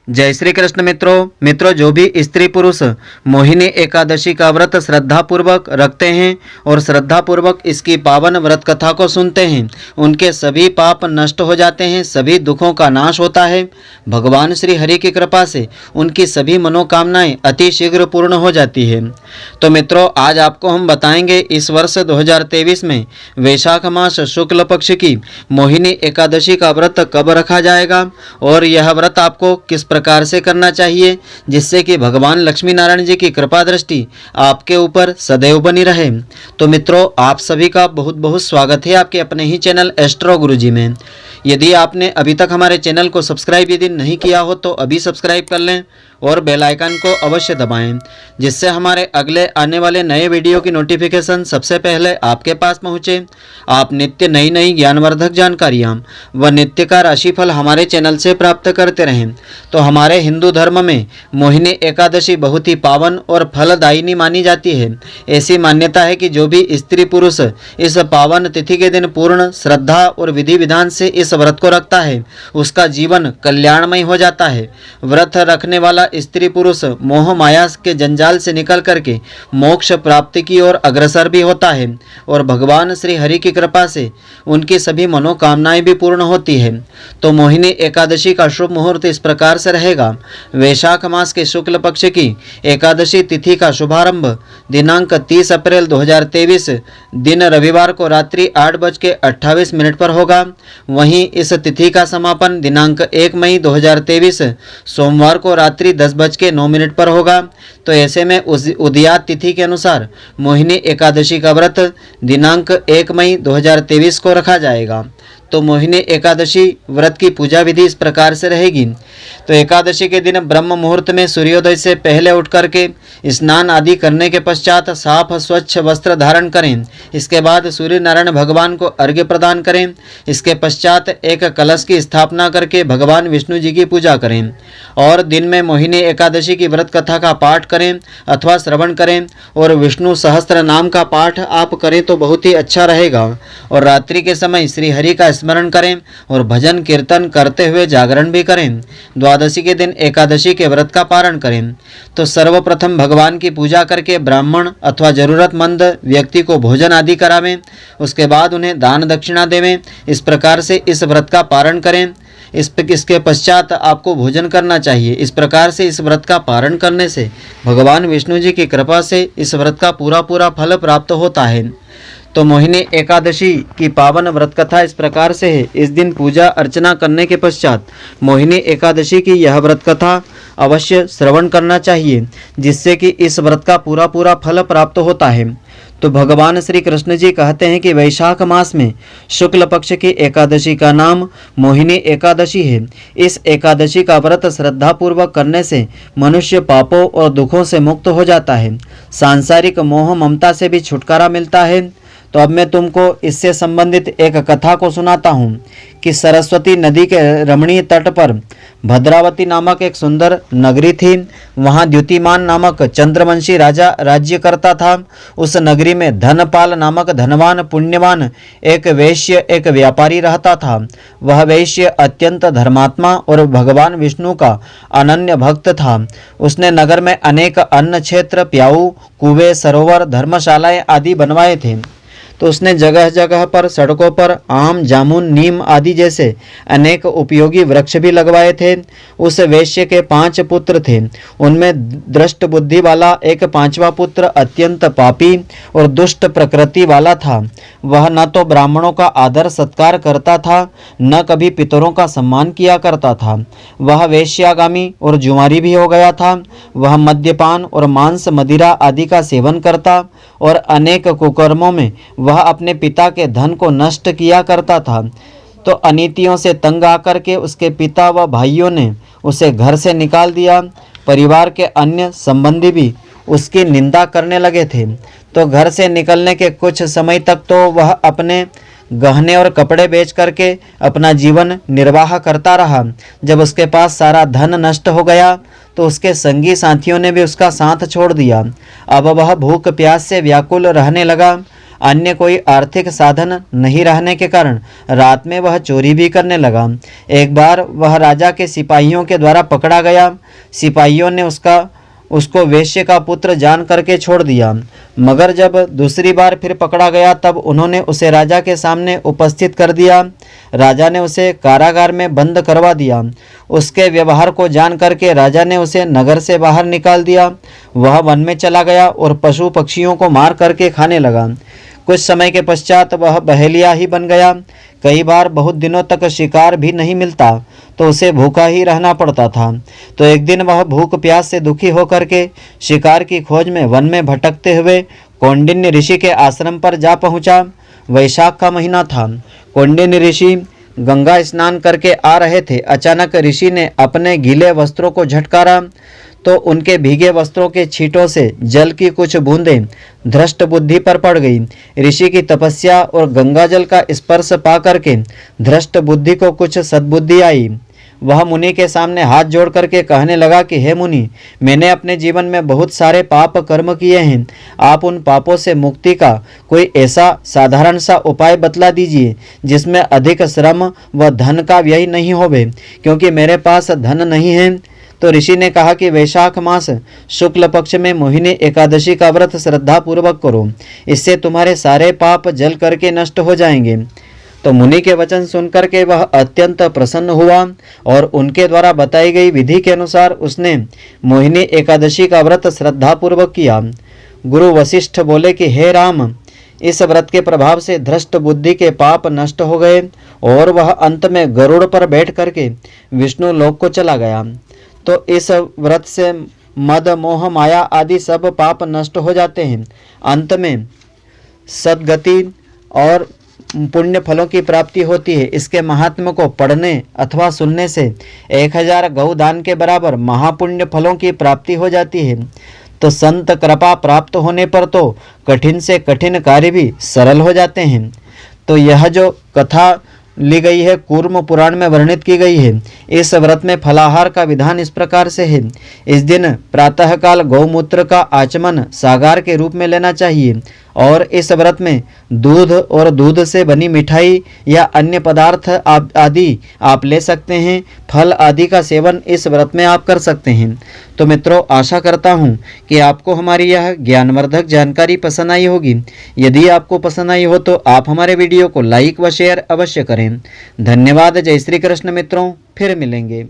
जय श्री कृष्ण मित्रों जो भी स्त्री पुरुष मोहिनी एकादशी का व्रत श्रद्धा पूर्वक रखते हैं और श्रद्धा पूर्वक इसकी पावन व्रत कथा को सुनते हैं उनके सभी पाप नष्ट हो जाते हैं, सभी दुखों का नाश होता है। भगवान श्री हरि की कृपा से उनकी सभी मनोकामनाएं अति शीघ्र पूर्ण हो जाती है। तो मित्रों, आज आपको हम बताएंगे इस वर्ष 2023 में वैशाख मास शुक्ल पक्ष की मोहिनी एकादशी का व्रत कब रखा जाएगा और यह व्रत आपको किस प्रकार से करना चाहिए जिससे कि भगवान लक्ष्मी नारायण जी की कृपा दृष्टि आपके ऊपर सदैव बनी रहे। तो मित्रों, आप सभी का बहुत बहुत स्वागत है आपके अपने ही चैनल एस्ट्रो गुरुजी में। यदि आपने अभी तक हमारे चैनल को सब्सक्राइब यदि नहीं किया हो तो अभी सब्सक्राइब कर लें और बेल आइकन को अवश्य दबाएं, जिससे हमारे अगले आने वाले नए वीडियो की नोटिफिकेशन सबसे पहले आपके पास पहुंचे। आप नित्य नई नई ज्ञानवर्धक जानकारियां व नित्य का राशिफल हमारे चैनल से प्राप्त करते रहें। तो हमारे हिंदू धर्म में मोहिनी एकादशी बहुत ही पावन और फलदायिनी मानी जाती है। ऐसी मान्यता है कि जो भी स्त्री पुरुष इस पावन तिथि के दिन पूर्ण श्रद्धा और विधि विधान से इस व्रत को रखता है उसका जीवन कल्याणमय हो जाता है। व्रत रखने वाला स्त्री पुरुष मोह माया के जंजाल से निकल करके मोक्ष प्राप्ति की ओर अग्रसर भी होता है और भगवान श्री हरि की कृपा से उनकी सभी मनोकामनाएं भी पूर्ण होती है। तो मोहिनी एकादशी का शुभ मुहूर्त इस प्रकार से रहेगा। वैशाख मास के शुक्ल पक्ष की एकादशी तिथि का शुभारंभ दिनांक 30 अप्रैल 2023 दिन रविवार को रात्रि 8:28 पर होगा। वहीं इस तिथि का समापन दिनांक 1 मई 2023 सोमवार को रात्रि 10:09 पर होगा। तो ऐसे में उदयात तिथि के अनुसार मोहिनी एकादशी का व्रत दिनांक 1 मई 2023 को रखा जाएगा। तो मोहिनी एकादशी व्रत की पूजा विधि इस प्रकार से रहेगी। तो एकादशी के दिन ब्रह्म मुहूर्त में सूर्योदय से पहले उठ करके स्नान आदि करने के पश्चात साफ स्वच्छ वस्त्र धारण करें। इसके बाद सूर्य नारायण भगवान को अर्घ्य प्रदान करें। इसके पश्चात एक कलश की स्थापना करके भगवान विष्णु जी की पूजा करें और दिन में मोहिनी एकादशी की व्रत कथा का पाठ करें अथवा श्रवण करें और विष्णु सहस्त्र नाम का पाठ आप करें तो बहुत ही अच्छा रहेगा। और रात्रि के समय श्री हरि का स्मरण करें और भजन कीर्तन करते हुए जागरण भी करें। द्वादशी के दिन एकादशी के व्रत का पारण करें। तो सर्वप्रथम भगवान की पूजा करके ब्राह्मण अथवा जरूरतमंद व्यक्ति को भोजन आदि करावें। उसके बाद उन्हें दान दक्षिणा देवें। इस प्रकार से इस व्रत का पारण करें। इसके पश्चात आपको भोजन करना चाहिए। इस प्रकार से इस व्रत का पारण करने से भगवान विष्णु जी की कृपा से इस व्रत का पूरा फल प्राप्त होता है। तो मोहिनी एकादशी की पावन व्रत कथा इस प्रकार से है। इस दिन पूजा अर्चना करने के पश्चात मोहिनी एकादशी की यह व्रत कथा अवश्य श्रवण करना चाहिए, जिससे कि इस व्रत का पूरा फल प्राप्त होता है। तो भगवान श्री कृष्ण जी कहते हैं कि वैशाख मास में शुक्ल पक्ष की एकादशी का नाम मोहिनी एकादशी है। इस एकादशी का व्रत श्रद्धा पूर्वक करने से मनुष्य पापों और दुखों से मुक्त हो जाता है, सांसारिक मोह ममता से भी छुटकारा मिलता है। तो अब मैं तुमको इससे संबंधित एक कथा को सुनाता हूँ कि सरस्वती नदी के रमणीय तट पर भद्रावती नामक एक सुंदर नगरी थी। वहाँ द्युतिमान नामक चंद्रवंशी राजा राज्य करता था। उस नगरी में धनपाल नामक धनवान पुण्यवान एक वैश्य एक व्यापारी रहता था। वह वैश्य अत्यंत धर्मात्मा और भगवान विष्णु का अनन्य भक्त था। उसने नगर में अनेक अन्न क्षेत्र, प्याऊ, कुएं, सरोवर, धर्मशालाएं आदि बनवाए थे। तो उसने जगह जगह पर सड़कों पर आम, जामुन, नीम आदि जैसे अनेक उपयोगी वृक्ष भी लगवाए थे। उस वैश्य के 5 पुत्र थे। उनमें दृष्ट बुद्धि वाला एक 5वां पुत्र अत्यंत पापी और दुष्ट प्रकृति वाला था। वह न तो ब्राह्मणों का आदर सत्कार करता था, न कभी पितरों का सम्मान किया करता था। वह वेश्यागामी और जुआरी भी हो गया था। वह मद्यपान और मांस, मदिरा आदि का सेवन करता और अनेक कुकर्मों में वह अपने पिता के धन को नष्ट किया करता था। तो अनीतियों से तंग आकर के उसके पिता व भाइयों ने उसे घर से निकाल दिया। परिवार के अन्य संबंधी भी उसकी निंदा करने लगे थे। तो घर से निकलने के कुछ समय तक तो वह अपने गहने और कपड़े बेच करके अपना जीवन निर्वाह करता रहा। जब उसके पास सारा धन नष्ट हो गया तो उसके संगी साथियों ने भी उसका साथ छोड़ दिया। अब वह भूख प्यास से व्याकुल रहने लगा। अन्य कोई आर्थिक साधन नहीं रहने के कारण रात में वह चोरी भी करने लगा। एक बार वह राजा के सिपाहियों के द्वारा पकड़ा गया। सिपाहियों ने उसको वेश्या का पुत्र जान करके छोड़ दिया, मगर जब दूसरी बार फिर पकड़ा गया तब उन्होंने उसे राजा के सामने उपस्थित कर दिया। राजा ने उसे कारागार में बंद करवा दिया। उसके व्यवहार को जान करके राजा ने उसे नगर से बाहर निकाल दिया। वह वन में चला गया और पशु पक्षियों को मार करके खाने लगा। कुछ समय के पश्चात वह बहेलिया ही बन गया। कई बार बहुत दिनों तक शिकार भी नहीं मिलता तो उसे भूखा ही रहना पड़ता था। तो एक दिन वह भूख प्यास से दुखी होकर के शिकार की खोज में वन में भटकते हुए कौंडिन्य ऋषि के आश्रम पर जा पहुंचा। वैशाख का महीना था। कौंडिन्य ऋषि गंगा स्नान करके आ रहे थे। अचानक ऋषि ने अपने गीले वस्त्रों को झटकारा तो उनके भीगे वस्त्रों के छींटों से जल की कुछ बूंदें धृष्ट बुद्धि पर पड़ गई। ऋषि की तपस्या और गंगा जल का स्पर्श पा करके धृष्ट बुद्धि को कुछ सद्बुद्धि आई। वह मुनि के सामने हाथ जोड़ करके कहने लगा कि हे मुनि, मैंने अपने जीवन में बहुत सारे पाप कर्म किए हैं। आप उन पापों से मुक्ति का कोई ऐसा साधारण सा उपाय बतला दीजिए जिसमें अधिक श्रम व धन का व्यय नहीं होवे, क्योंकि मेरे पास धन नहीं है। तो ऋषि ने कहा कि वैशाख मास शुक्ल पक्ष में मोहिनी एकादशी का व्रत श्रद्धा पूर्वक करो, इससे तुम्हारे सारे पाप जल करके नष्ट हो जाएंगे। तो मुनि के वचन सुनकर के वह अत्यंत प्रसन्न हुआ और उनके द्वारा बताई गई विधि के अनुसार उसने मोहिनी एकादशी का व्रत श्रद्धा पूर्वक किया। गुरु वशिष्ठ बोले कि हे राम, इस व्रत के प्रभाव से धृष्ट बुद्धि के पाप नष्ट हो गए और वह अंत में गरुड़ पर बैठ करके विष्णु लोक को चला गया। तो इस व्रत से मद मोह माया आदि सब पाप नष्ट हो जाते हैं। अंत में सद्गति और पुण्य फलों की प्राप्ति होती है। इसके महात्म्य को पढ़ने अथवा सुनने से 1000 गौदान के बराबर महापुण्य फलों की प्राप्ति हो जाती है। तो संत कृपा प्राप्त होने पर तो कठिन से कठिन कार्य भी सरल हो जाते हैं। तो यह जो कथा ली गई है कूर्म पुराण में वर्णित की गई है। इस व्रत में फलाहार का विधान इस प्रकार से है। इस दिन प्रातःकाल गौमूत्र का आचमन सागार के रूप में लेना चाहिए और इस व्रत में दूध और दूध से बनी मिठाई या अन्य पदार्थ आदि आप ले सकते हैं। फल आदि का सेवन इस व्रत में आप कर सकते हैं। तो मित्रों, आशा करता हूँ कि आपको हमारी यह ज्ञानवर्धक जानकारी पसंद आई होगी। यदि आपको पसंद आई हो तो आप हमारे वीडियो को लाइक व शेयर अवश्य करें। धन्यवाद। जय श्री कृष्ण मित्रों, फिर मिलेंगे।